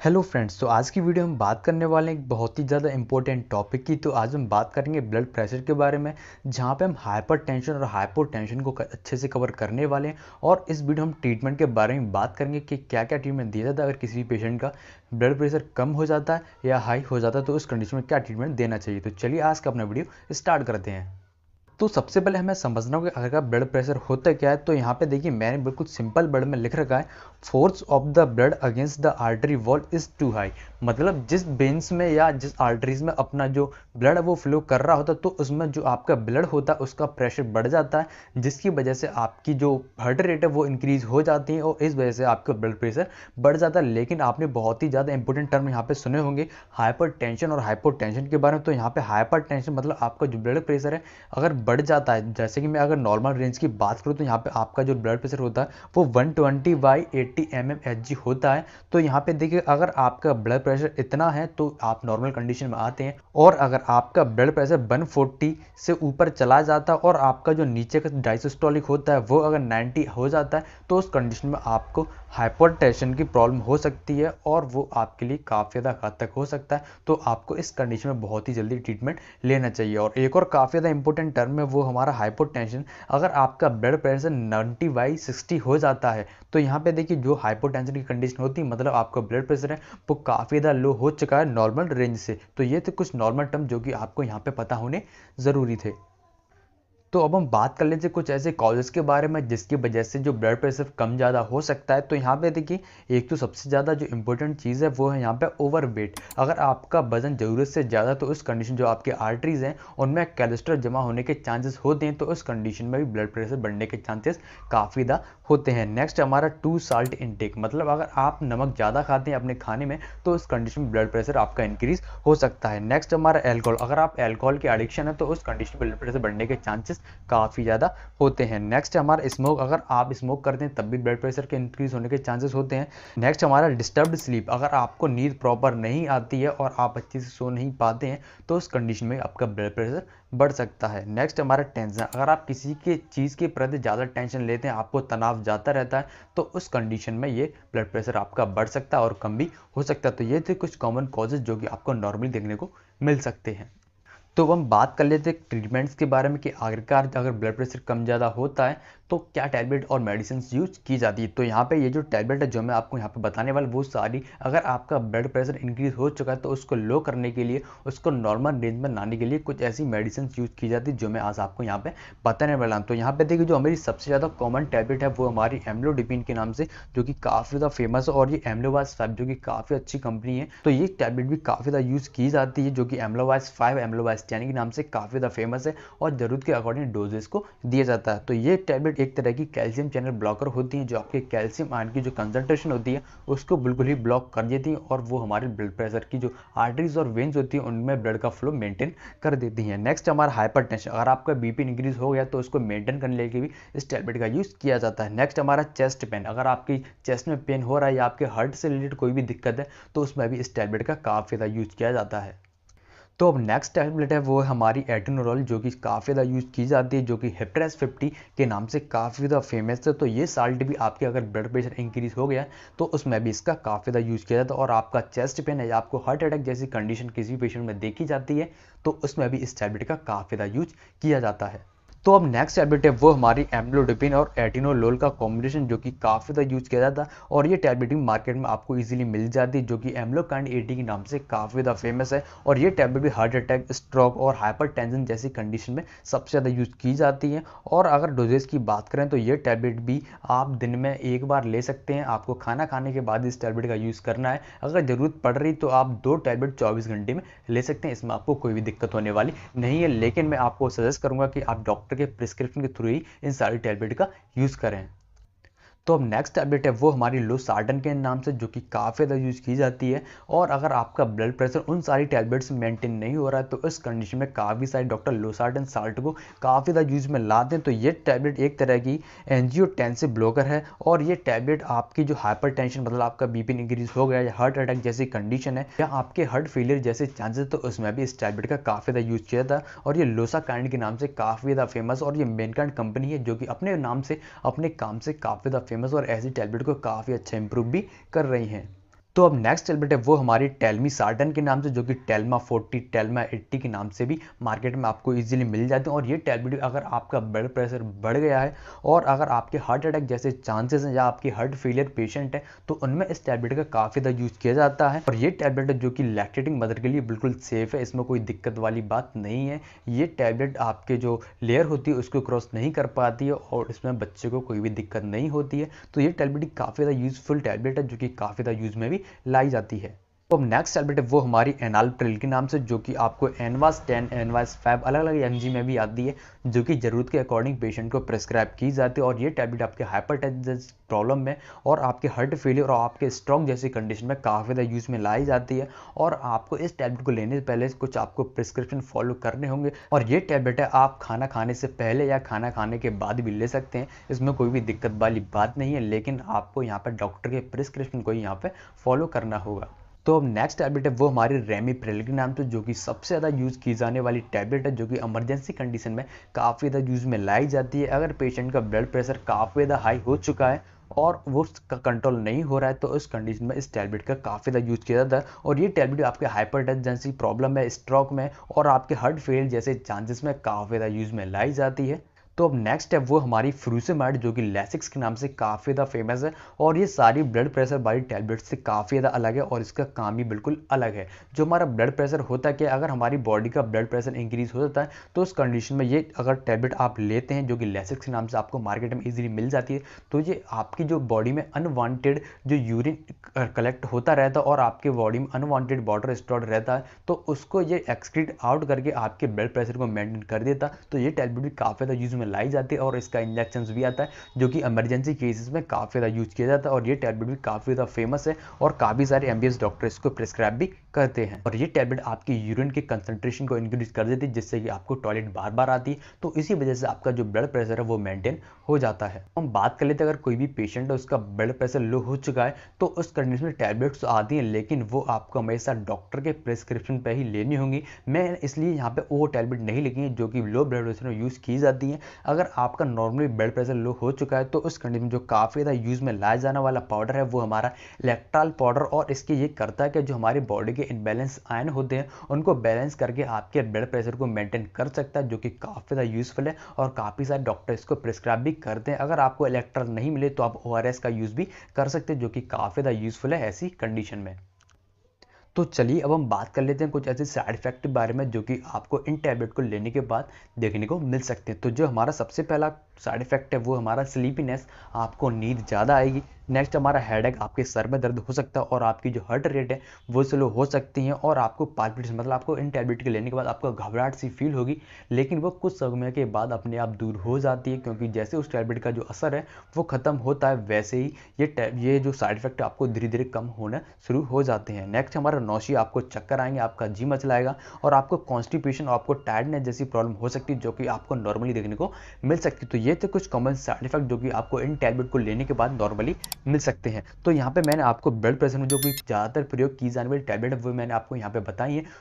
Hello friends. तो आज की वीडियो हम बात करने वाले हैं एक बहुत ही ज़्यादा इंपॉर्टेंट टॉपिक की। तो आज हम बात करेंगे ब्लड प्रेशर के बारे में, जहां पे हम हाइपरटेंशन और हाइपोटेंशन को अच्छे से कवर करने वाले हैं। और इस वीडियो हम ट्रीटमेंट के बारे में बात करेंगे कि क्या क्या ट्रीटमेंट दिया जाता है अगर किसी भी पेशेंट का ब्लड प्रेशर कम हो जाता है या हाई हो जाता है, तो उस कंडीशन में क्या ट्रीटमेंट देना चाहिए। तो चलिए आज का अपना वीडियो स्टार्ट करते हैं। तो सबसे पहले हमें समझना होगा कि अगर ब्लड प्रेशर होता क्या है। तो यहाँ पे देखिए मैंने बिल्कुल सिंपल वर्ड में लिख रखा है, force of the blood against the artery wall is too high. मतलब जिस वेन्स में या जिस आर्टरीज में अपना जो ब्लड है वो फ्लो कर रहा होता है, तो उसमें जो आपका ब्लड होता है उसका प्रेशर बढ़ जाता है, जिसकी वजह से आपकी जो हार्ट रेट है वो इंक्रीज हो जाती है और इस वजह से आपका ब्लड प्रेशर बढ़ जाता है। लेकिन आपने बहुत ही ज़्यादा इंपॉर्टेंट टर्म यहाँ पे सुने होंगे हाइपर टेंशन और हाइपोटेंशन के बारे में। तो यहाँ पे हाइपर टेंशन मतलब आपका जो ब्लड प्रेशर है अगर बढ़ जाता है, जैसे कि मैं अगर नॉर्मल रेंज की बात करूँ तो यहाँ पे आपका जो ब्लड प्रेशर होता है वो 120/80 mmHg होता है। तो यहाँ पे देखिए अगर आपका ब्लड प्रेशर इतना है तो आप नॉर्मल कंडीशन में आते हैं, और अगर आपका ब्लड प्रेशर 140 से ऊपर चला जाता है और आपका जो नीचे का डायसिस्टोलिक होता है वो अगर 90 हो जाता है, तो उस कंडीशन में आपको हाइपरटेंशन की प्रॉब्लम हो सकती है और वो आपके लिए काफ़ी ज़्यादा घातक हो सकता है। तो आपको इस कंडीशन में बहुत ही जल्दी ट्रीटमेंट लेना चाहिए। और एक और काफ़ी ज़्यादा इंपॉर्टेंट टर्म है वो हमारा हाइपोटेंशन। अगर आपका ब्लड प्रेशर 90/60 हो जाता है, तो यहाँ पे देखिए जो हाइपोटेंशन की कंडीशन होती है मतलब आपका ब्लड प्रेशर है वो काफ़ी ज़्यादा लो हो चुका है नॉर्मल रेंज से। तो ये थे कुछ नॉर्मल टर्म जो कि आपको यहाँ पे पता होने ज़रूरी थे। तो अब हम बात कर लेते हैं कुछ ऐसे कॉजेज़ के बारे में जिसकी वजह से जो ब्लड प्रेशर कम ज़्यादा हो सकता है। तो यहाँ पे देखिए एक तो सबसे ज़्यादा जो इंपॉर्टेंट चीज़ है वो है यहाँ पे ओवरवेट। अगर आपका वजन ज़रूरत से ज़्यादा, तो उस कंडीशन जो आपके आर्टरीज हैं उनमें कोलेस्ट्रॉल जमा होने के चांसेस होते हैं, तो उस कंडीशन में भी ब्लड प्रेशर बढ़ने के चांसेस काफ़ी ज़्यादा होते हैं। नेक्स्ट हमारा टू साल्ट इनटेक, मतलब अगर आप नमक ज़्यादा खाते हैं अपने खाने में तो उस कंडीशन में ब्लड प्रेशर आपका इंक्रीज हो सकता है। नेक्स्ट हमारा एल्कोहल, अगर आप एल्कोहल के एडिक्शन है तो उस कंडीशन में ब्लड प्रेशर बढ़ने के चांसेस काफ़ी ज़्यादा होते हैं। नेक्स्ट हमारा स्मोक, अगर आप स्मोक करते हैं तब भी ब्लड प्रेशर के इंक्रीज होने के चांसेस होते हैं। नेक्स्ट हमारा डिस्टर्ब्ड स्लीप, अगर आपको नींद प्रॉपर नहीं आती है और आप अच्छे से सो नहीं पाते हैं तो उस कंडीशन में आपका ब्लड प्रेशर बढ़ सकता है। नेक्स्ट हमारा टेंशन, अगर आप किसी के चीज़ के प्रति ज़्यादा टेंशन लेते हैं, आपको तनाव जाता रहता है, तो उस कंडीशन में ये ब्लड प्रेशर आपका बढ़ सकता है और कम भी हो सकता है। तो ये थे कुछ कॉमन कॉजेज जो कि आपको नॉर्मली देखने को मिल सकते हैं। तो अब हम बात कर लेते हैं ट्रीटमेंट्स के बारे में कि आखिरकार अगर ब्लड प्रेशर कम ज़्यादा होता है तो क्या टैबलेट और मेडिसिन यूज की जाती है। तो यहाँ पे ये जो टैबलेट है जो मैं आपको यहाँ पे बताने वाला वो सारी, अगर आपका ब्लड प्रेशर इंक्रीज हो चुका है तो उसको लो करने के लिए, उसको नॉर्मल रेंज में लाने के लिए कुछ ऐसी मेडिसिन यूज की जाती है जो मैं आज आपको यहाँ पे बताने वाला हूँ। तो यहाँ पे देखिए जो हमारी सबसे ज़्यादा कॉमन टैबलेट है वो हमारी एम्लोडिपिन के नाम से, जो कि काफ़ी ज़्यादा फेमस है, और ये एम्लोवाज 5 जो कि काफ़ी अच्छी कंपनी है। तो ये टैबलेट भी काफ़ी ज़्यादा यूज़ की जाती है, जो कि एम्लोवाज 5 एम्लोवाज 10 के नाम से काफ़ी ज़्यादा फेमस है और ज़रूरत के अकॉर्डिंग डोजेस को दिया जाता है। तो ये टैबलेट एक तरह की कैल्शियम चैनल ब्लॉकर होती हैं जो आपके कैल्शियम आयन की जो कंसंट्रेशन होती है उसको बिल्कुल ही ब्लॉक कर देती हैं, और वो हमारे ब्लड प्रेशर की जो आर्टरीज और वेन्स होती हैं उनमें ब्लड का फ्लो मेंटेन कर देती हैं। नेक्स्ट हमारा हाइपरटेंशन, अगर आपका बीपी इंक्रीज हो गया तो उसको मेंटेन करने के लिए भी इस टैबलेट का यूज़ किया जाता है। नेक्स्ट हमारा चेस्ट पेन, अगर आपकी चेस्ट में पेन हो रहा है या आपके हार्ट से रिलेटेड कोई भी दिक्कत है तो उसमें भी इस टैबलेट का काफ़ी ज़्यादा यूज़ किया जाता है। तो अब नेक्स्ट टैबलेट है वो है हमारी एटेनोल, जो कि काफ़ी ज़्यादा यूज़ की जाती है, जो कि हिप्रेस 50 के नाम से काफ़ी ज़्यादा फेमस है। तो ये साल्ट भी आपके अगर ब्लड प्रेशर इंक्रीज हो गया तो उसमें भी इसका काफ़ी ज़्यादा यूज़ किया जाता है। और आपका चेस्ट पेन है या आपको हार्ट अटैक जैसी कंडीशन किसी पेशेंट में देखी जाती है तो उसमें भी इस टैबलेट का काफ़ी ज़्यादा यूज किया जाता है। तो अब नेक्स्ट टैबलेट है वो हमारी एम्लोडिपिन और एटिनोलोल का कॉम्बिनेशन, जो कि काफ़ी ज़्यादा यूज किया जाता है, और ये टैबलेट भी मार्केट में आपको इजीली मिल जाती है, जो कि एम्लोकाइंड 80 के नाम से काफ़ी ज़्यादा फेमस है। और ये टैबलेट भी हार्ट अटैक, स्ट्रोक और हाइपरटेंशन जैसी कंडीशन में सबसे ज़्यादा यूज की जाती है। और अगर डोजेज की बात करें तो ये टैबलेट भी आप दिन में एक बार ले सकते हैं, आपको खाना खाने के बाद इस टैबलेट का यूज़ करना है। अगर ज़रूरत पड़ रही तो आप 2 टैबलेट 24 घंटे में ले सकते हैं, इसमें आपको कोई भी दिक्कत होने वाली नहीं है। लेकिन मैं आपको सजेस्ट करूंगा कि आप डॉक्टर के प्रिस्क्रिप्शन के थ्रू ही इन सारी टैबलेट का यूज़ करें। तो अब नेक्स्ट टैबलेट है वो हमारी लोसार्टन के नाम से, जो कि काफ़ी ज़्यादा यूज़ की जाती है। और अगर आपका ब्लड प्रेशर उन सारी टैबलेट्स में मेंटेन नहीं हो रहा है तो इस कंडीशन में काफ़ी सारे डॉक्टर लोसार्टन साल्ट को काफ़ी ज़्यादा यूज में लाते हैं। तो ये टैबलेट एक तरह की एंजियोटेंसिव ब्लॉकर है, और ये टैबलेट आपकी जो हाइपरटेंशन मतलब आपका बीपी इंक्रीज हो गया या हार्ट अटैक जैसी कंडीशन है या आपके हार्ट फेलियर जैसे चांसेस, तो उसमें भी इस टैबलेट का काफ़ी ज़्यादा यूज किया जाता है। और ये लोसाकाइंड के नाम से काफ़ी ज़्यादा फेमस, और ये मेनकाइंड कंपनी है जो कि अपने नाम से अपने काम से काफ़ी ज़्यादा फेमस और ऐसी टैबलेट को काफ़ी अच्छा इंप्रूव भी कर रही हैं। तो अब नेक्स्ट टैबलेट है वो हमारी टेलमीसार्टन के नाम से, जो कि टेल्मा 40 टेल्मा 80 के नाम से भी मार्केट में आपको इजीली मिल जाते हैं। और ये टैबलेट अगर आपका ब्लड प्रेशर बढ़ गया है और अगर आपके हार्ट अटैक जैसे चांसेस हैं या आपकी हार्ट फेलियर पेशेंट है तो उनमें इस टैबलेट का काफ़ी ज़्यादा यूज़ किया जाता है। और ये टैबलेट है जो कि लैक्टेटिंग मदर के लिए बिल्कुल सेफ़ है, इसमें कोई दिक्कत वाली बात नहीं है। ये टैबलेट आपके जो लेयर होती है उसको क्रॉस नहीं कर पाती है और इसमें बच्चे को कोई भी दिक्कत नहीं होती है। तो ये टैबलेट काफ़ी ज़्यादा यूज़फुल टैबलेट है जो कि काफ़ी ज़्यादा यूज़ में भी लाई जाती है। तो अब नेक्स्ट टैबलेट है वो हमारी एनालप्रिल के नाम से, जो कि आपको एनवास 10 एनवास 5 अलग अलग एमजी में भी आती है, जो कि ज़रूरत के अकॉर्डिंग पेशेंट को प्रेस्क्राइब की जाती है। और ये टैबलेट आपके हाइपरटेंशन प्रॉब्लम में और आपके हार्ट फेलियर और आपके स्ट्रोक जैसी कंडीशन में काफ़ी ज़्यादा यूज़ में लाई जाती है। और आपको इस टैबलेट को लेने से पहले कुछ आपको प्रिस्क्रिप्शन फॉलो करने होंगे। और ये टैबलेट है आप खाना खाने से पहले या खाना खाने के बाद भी ले सकते हैं, इसमें कोई भी दिक्कत वाली बात नहीं है, लेकिन आपको यहाँ पर डॉक्टर के प्रिस्क्रिप्शन को यहाँ पर फॉलो करना होगा। तो अब नेक्स्ट टैबलेट है वो हमारी रेमिप्रिल के नाम से, जो कि सबसे ज़्यादा यूज़ की जाने वाली टैबलेट है, जो कि इमरजेंसी कंडीशन में काफ़ी ज़्यादा यूज़ में लाई जाती है। अगर पेशेंट का ब्लड प्रेशर काफ़ी ज़्यादा हाई हो चुका है और वो कंट्रोल नहीं हो रहा है तो उस कंडीशन में इस टैबलेट का काफ़ी ज़्यादा यूज़ किया जाता है। और ये टैबलेट आपके हाइपरटेंशन प्रॉब्लम में, स्ट्रोक में और आपके हार्ट फेल जैसे चांसेस में काफ़ी ज़्यादा यूज़ में लाई जाती है। तो अब नेक्स्ट है वो हमारी फ्रूसेमाइड, जो कि लैसिक्स के नाम से काफ़ी ज़्यादा फेमस है। और ये सारी ब्लड प्रेशर वाली टैबलेट्स से काफ़ी ज़्यादा अलग है और इसका काम भी बिल्कुल अलग है। जो हमारा ब्लड प्रेशर होता है कि अगर हमारी बॉडी का ब्लड प्रेशर इंक्रीज हो जाता है तो उस कंडीशन में ये अगर टैबलेट आप लेते हैं, जो कि लैसिक्स के नाम से आपको मार्केट में ईजिली मिल जाती है, तो ये आपकी जो बॉडी में अनवांटेड जो यूरिन कलेक्ट होता रहता है और आपके बॉडी में अनवांटेड वाटर स्टोर्ड रहता है तो उसको ये एक्सक्रीट आउट करके आपके ब्लड प्रेशर को मेंटेन कर देता। तो ये टैबलेट भी काफ़ी ज़्यादा यूज़ में लाई जाती है और इसका इंजेक्शन भी आता है, जो कि इमरजेंसी केसेस में काफ़ी ज़्यादा यूज़ किया जाता है। और ये टैबलेट भी काफ़ी ज़्यादा फेमस है और काफ़ी सारे एमबीबीएस डॉक्टर इसको प्रिस्क्राइब भी करते हैं। और ये टैबलेट आपकी यूरिन के कंसंट्रेशन को इंक्रीज कर देती है, जिससे कि आपको टॉयलेट बार बार आती है, तो इसी वजह से आपका जो ब्लड प्रेशर है वो मेंटेन हो जाता है। हम बात कर लेते हैं अगर कोई भी पेशेंट है उसका ब्लड प्रेशर लो हो चुका है तो उस कंडीशन में टैबलेट्स आती हैं, लेकिन वो आपको हमेशा डॉक्टर के प्रिस्क्रिप्शन पे ही लेनी होंगी। मैं इसलिए यहाँ पे वो टैबलेट नहीं लिखी है जो कि लो ब्लड प्रेशर में यूज़ की जाती है। अगर आपका नॉर्मली ब्लड प्रेशर लो हो चुका है तो उस कंडीशन में जो काफ़ी ज़्यादा यूज़ में लाया जाने वाला पाउडर है वो हमारा इलेक्ट्रॉल पाउडर, और इसके ये करता है कि जो हमारी बॉडी के इनबैलेंस आयन होते हैं उनको बैलेंस करके आपके ब्लड प्रेशर को मेंटेन कर सकता है, जो कि काफ़ी ज़्यादा यूज़फुल है और काफ़ी सारे डॉक्टर इसको प्रिस्क्राइब भी करते हैं। अगर आपको इलेक्ट्रॉल नहीं मिले तो आप ORS का यूज़ भी कर सकते हैं, जो कि काफ़ी ज़्यादा यूज़फुल है ऐसी कंडीशन में। तो चलिए अब हम बात कर लेते हैं कुछ ऐसे साइड इफेक्ट के बारे में जो कि आपको इन टैबलेट को लेने के बाद देखने को मिल सकते हैं। तो जो हमारा सबसे पहला साइड इफेक्ट है वो हमारा स्लीपीनेस, आपको नींद ज़्यादा आएगी। नेक्स्ट हमारा हेडेक, आपके सर में दर्द हो सकता है और आपकी जो हार्ट रेट है वो स्लो हो सकती है और आपको पाल्पिटेशन मतलब आपको इन टैबलेट के लेने के बाद आपको घबराहट सी फील होगी, लेकिन वो कुछ समय के बाद अपने आप दूर हो जाती है, क्योंकि जैसे उस टैबलेट का जो असर है वो ख़त्म होता है वैसे ही ये जो साइड इफेक्ट आपको धीरे धीरे कम होना शुरू हो जाते हैं। नेक्स्ट हमारा नौसिया, आपको चक्कर आएंगे, आपका जी मचलाएगा और आपको कॉन्स्टिपेशन और आपको टायर्डनेस जैसी प्रॉब्लम हो सकती है जो कि आपको नॉर्मली देखने को मिल सकती है। तो ये थे कुछ कॉमन साइड इफेक्ट जो कि आपको इन टैबलेट को लेने के बाद नॉर्मली मिल सकते हैं। तो यहाँ पे मैंने आपको ब्लड प्रेशर में जो कि ज़्यादातर प्रयोग की जाने वाली टैबलेट है वो मैंने आपको यहाँ पे बताई है।